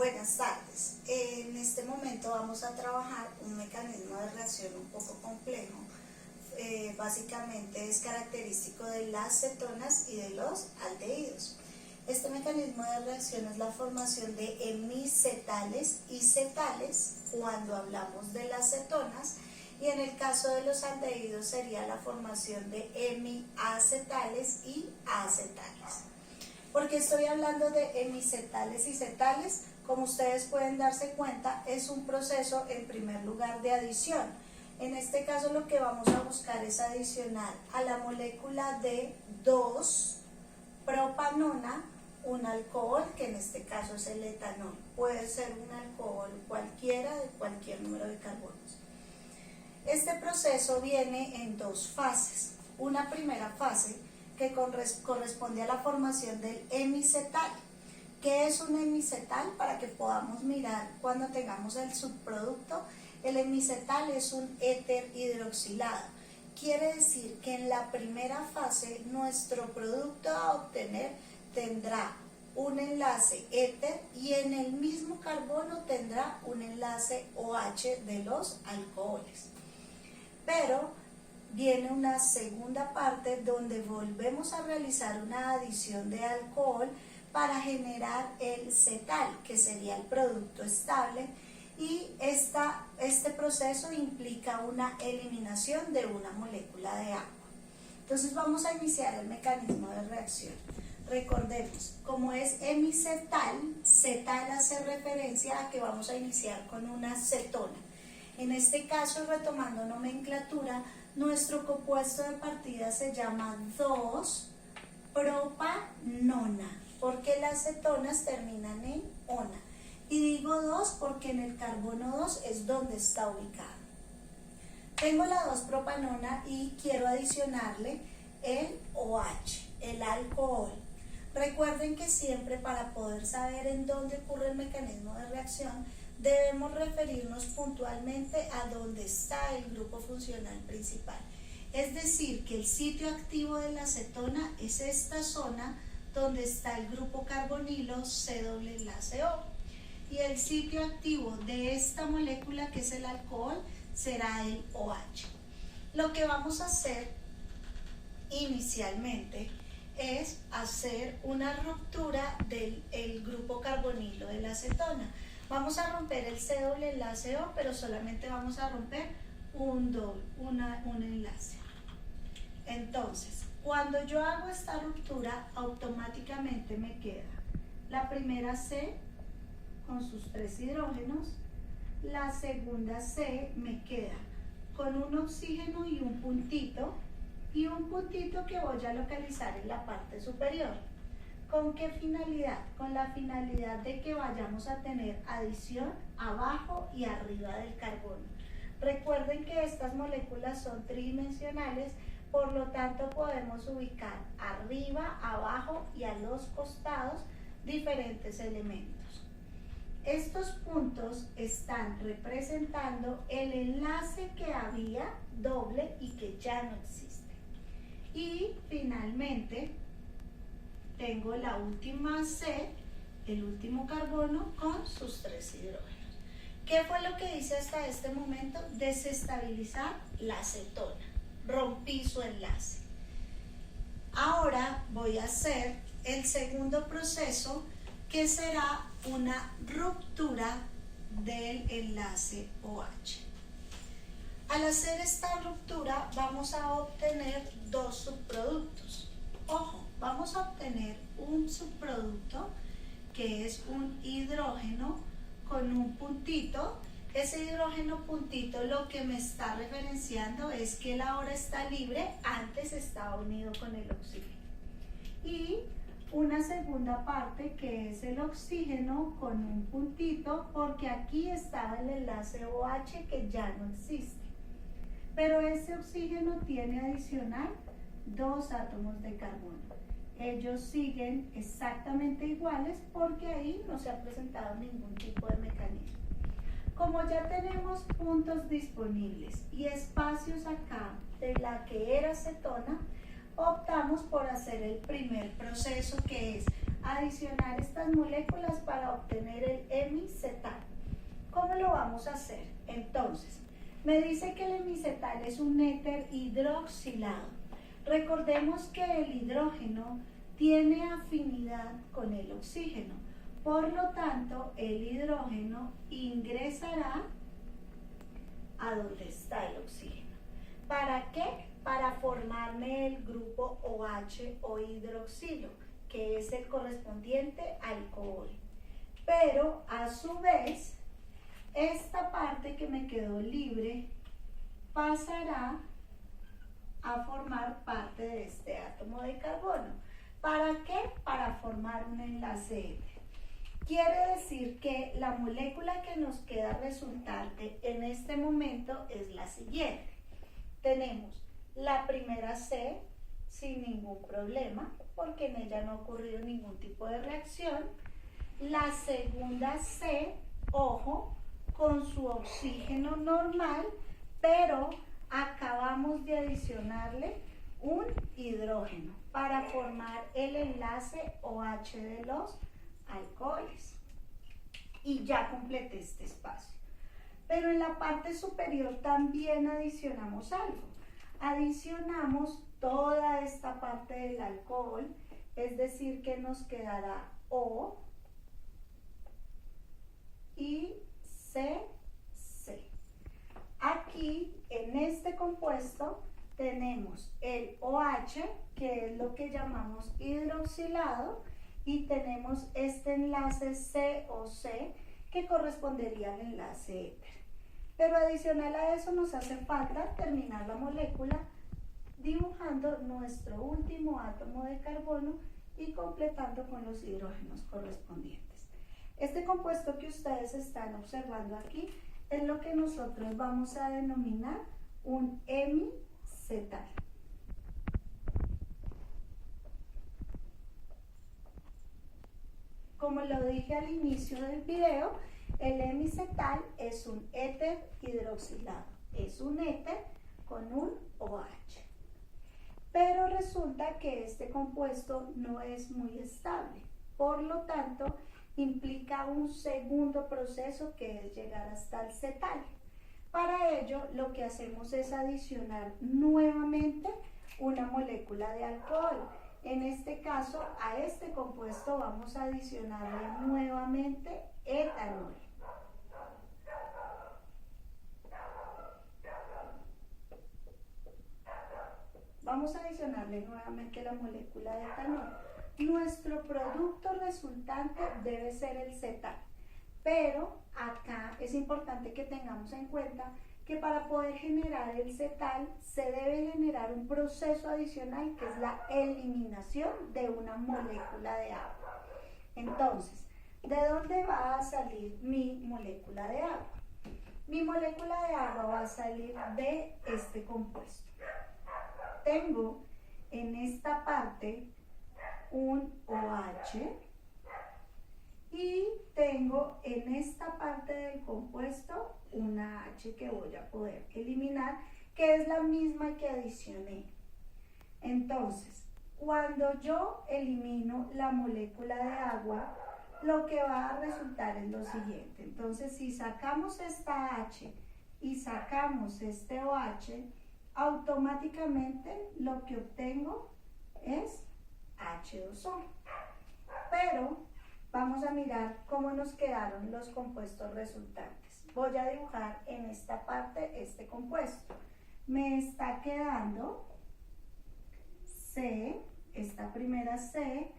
Buenas tardes. En este momento vamos a trabajar un mecanismo de reacción un poco complejo. Básicamente es característico de las cetonas y de los aldehídos. Este mecanismo de reacción es la formación de hemicetales y cetales cuando hablamos de las cetonas, y en el caso de los aldehídos sería la formación de hemiacetales y acetales. ¿Por qué estoy hablando de hemicetales y cetales? Como ustedes pueden darse cuenta, es un proceso en primer lugar de adición. En este caso lo que vamos a buscar es adicionar a la molécula de 2-propanona un alcohol, que en este caso es el etanol. Puede ser un alcohol cualquiera de cualquier número de carbonos. Este proceso viene en dos fases. Una primera fase que corresponde a la formación del hemicetal. ¿Qué es un hemicetal? Para que podamos mirar cuando tengamos el subproducto. El hemicetal es un éter hidroxilado. Quiere decir que en la primera fase nuestro producto a obtener tendrá un enlace éter y en el mismo carbono tendrá un enlace OH de los alcoholes. Pero viene una segunda parte donde volvemos a realizar una adición de alcohol para generar el cetal, que sería el producto estable, y este proceso implica una eliminación de una molécula de agua. Entonces vamos a iniciar el mecanismo de reacción. Recordemos, como es hemicetal, cetal hace referencia a que vamos a iniciar con una cetona. En este caso, retomando nomenclatura, nuestro compuesto de partida se llama 2-propanona, porque las cetonas terminan en ona. Y digo 2 porque en el carbono 2 es donde está ubicado. Tengo la 2-propanona y quiero adicionarle el OH, el alcohol. Recuerden que siempre para poder saber en dónde ocurre el mecanismo de reacción, debemos referirnos puntualmente a dónde está el grupo funcional principal. Es decir, que el sitio activo de la cetona es esta zona donde está el grupo carbonilo C doble enlace O. Y el sitio activo de esta molécula, que es el alcohol, será el OH. Lo que vamos a hacer inicialmente es hacer una ruptura del grupo carbonilo de la cetona. Vamos a romper el C doble enlace O, pero solamente vamos a romper un enlace. Entonces, cuando yo hago esta ruptura, automáticamente me queda la primera C con sus 3 hidrógenos, la segunda C me queda con un oxígeno y un puntito que voy a localizar en la parte superior. ¿Con qué finalidad? Con la finalidad de que vayamos a tener adición abajo y arriba del carbono. Recuerden que estas moléculas son tridimensionales, por lo tanto podemos ubicar arriba, abajo y a los costados diferentes elementos. Estos puntos están representando el enlace que había doble y que ya no existe. Y finalmente tengo la última C, el último carbono con sus 3 hidrógenos. ¿Qué fue lo que hice hasta este momento? Desestabilizar la cetona. Rompí su enlace. Ahora voy a hacer el segundo proceso, que será una ruptura del enlace OH. Al hacer esta ruptura vamos a obtener dos subproductos. Ojo, vamos a obtener un subproducto que es un hidrógeno con un puntito. Ese hidrógeno puntito lo que me está referenciando es que él ahora está libre, antes estaba unido con el oxígeno. Y una segunda parte que es el oxígeno con un puntito, porque aquí estaba el enlace OH que ya no existe. Pero ese oxígeno tiene adicional 2 átomos de carbono. Ellos siguen exactamente iguales porque ahí no se ha presentado ningún tipo de mecanismo. Como ya tenemos puntos disponibles y espacios acá de la que era cetona, optamos por hacer el primer proceso, que es adicionar estas moléculas para obtener el hemicetal. ¿Cómo lo vamos a hacer? Entonces, me dice que el hemicetal es un éter hidroxilado. Recordemos que el hidrógeno tiene afinidad con el oxígeno. Por lo tanto, el hidrógeno ingresará a donde está el oxígeno. ¿Para qué? Para formarme el grupo OH o hidroxilo, que es el correspondiente alcohol. Pero a su vez, esta parte que me quedó libre pasará a formar parte de este átomo de carbono. ¿Para qué? Para formar un enlace éter. Quiere decir que la molécula que nos queda resultante en este momento es la siguiente. Tenemos la primera C sin ningún problema, porque en ella no ha ocurrido ningún tipo de reacción. La segunda C, ojo, con su oxígeno normal, pero acabamos de adicionarle un hidrógeno para formar el enlace OH de los alcoholes. Y ya completé este espacio. Pero en la parte superior también adicionamos algo. Adicionamos toda esta parte del alcohol, es decir, que nos quedará O y CC. Aquí, en este compuesto, tenemos el OH, que es lo que llamamos hidroxilado, y tenemos este enlace COC, que correspondería al enlace éter. Pero adicional a eso nos hace falta terminar la molécula dibujando nuestro último átomo de carbono y completando con los hidrógenos correspondientes. Este compuesto que ustedes están observando aquí es lo que nosotros vamos a denominar un hemicetal. Como lo dije al inicio del video, el hemicetal es un éter hidroxilado. Es un éter con un OH. Pero resulta que este compuesto no es muy estable. Por lo tanto, implica un segundo proceso que es llegar hasta el cetal. Para ello, lo que hacemos es adicionar nuevamente una molécula de alcohol. En este caso, a este compuesto vamos a adicionarle nuevamente etanol. Vamos a adicionarle nuevamente la molécula de etanol. Nuestro producto resultante debe ser el cetal, pero acá es importante que tengamos en cuenta que para poder generar el cetal se debe generar un proceso adicional que es la eliminación de una molécula de agua. Entonces, ¿de dónde va a salir mi molécula de agua? Mi molécula de agua va a salir de este compuesto. Tengo en esta parte un OH y tengo en esta parte del compuesto una H que voy a poder eliminar, que es la misma que adicioné. Entonces, cuando yo elimino la molécula de agua, lo que va a resultar es lo siguiente. Entonces, si sacamos esta H y sacamos este OH, automáticamente lo que obtengo es H2O. Pero vamos a mirar cómo nos quedaron los compuestos resultantes. Voy a dibujar en esta parte este compuesto. Me está quedando C, esta primera C,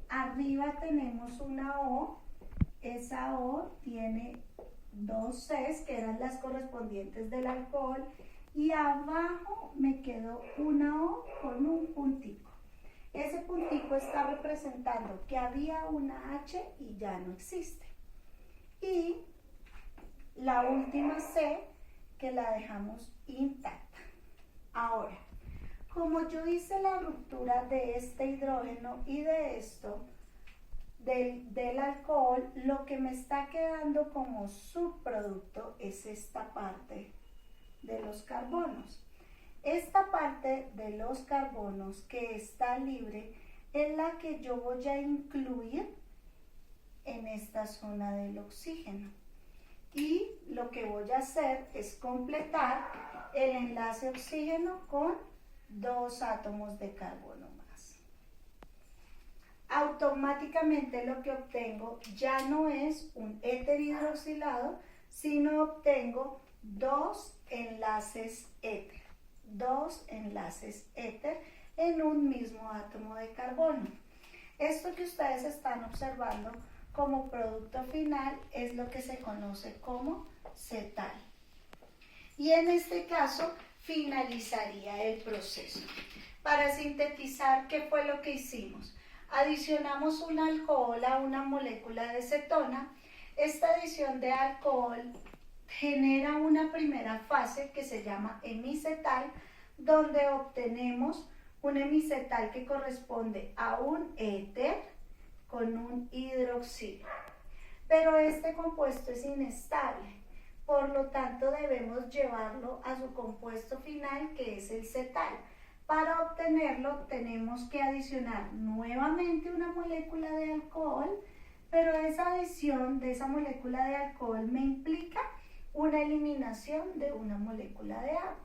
arriba tenemos una O, esa O tiene dos Cs que eran las correspondientes del alcohol y abajo me quedó una O con un puntico. Ese puntico está representando que había una H y ya no existe. Y la última C que la dejamos intacta. Ahora, como yo hice la ruptura de este hidrógeno y de esto, del alcohol, lo que me está quedando como subproducto es esta parte de los carbonos. Esta parte de los carbonos que está libre es la que yo voy a incluir en esta zona del oxígeno. Y lo que voy a hacer es completar el enlace oxígeno con 2 átomos de carbono más. Automáticamente lo que obtengo ya no es un éter hidroxilado, sino obtengo 2 enlaces éter. 2 enlaces éter en un mismo átomo de carbono. Esto que ustedes están observando como producto final es lo que se conoce como cetal. Y en este caso finalizaría el proceso. Para sintetizar, ¿qué fue lo que hicimos? Adicionamos un alcohol a una molécula de cetona. Esta adición de alcohol genera una primera fase que se llama hemicetal, donde obtenemos un hemicetal que corresponde a un éter con un hidroxilo. Pero este compuesto es inestable, por lo tanto debemos llevarlo a su compuesto final, que es el cetal. Para obtenerlo tenemos que adicionar nuevamente una molécula de alcohol, pero esa adición de esa molécula de alcohol me implica una eliminación de una molécula de agua.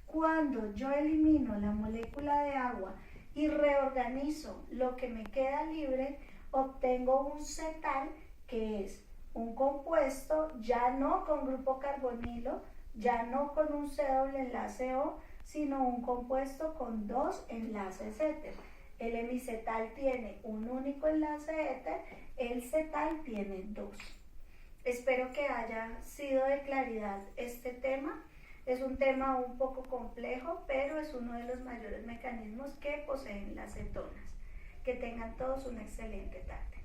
Cuando yo elimino la molécula de agua y reorganizo lo que me queda libre, obtengo un cetal, que es un compuesto ya no con grupo carbonilo, ya no con un C doble enlace O, sino un compuesto con 2 enlaces éter. El hemicetal tiene un único enlace éter, el cetal tiene 2. Espero que haya sido de claridad este tema. Es un tema un poco complejo, pero es uno de los mayores mecanismos que poseen las cetonas. Que tengan todos una excelente tarde.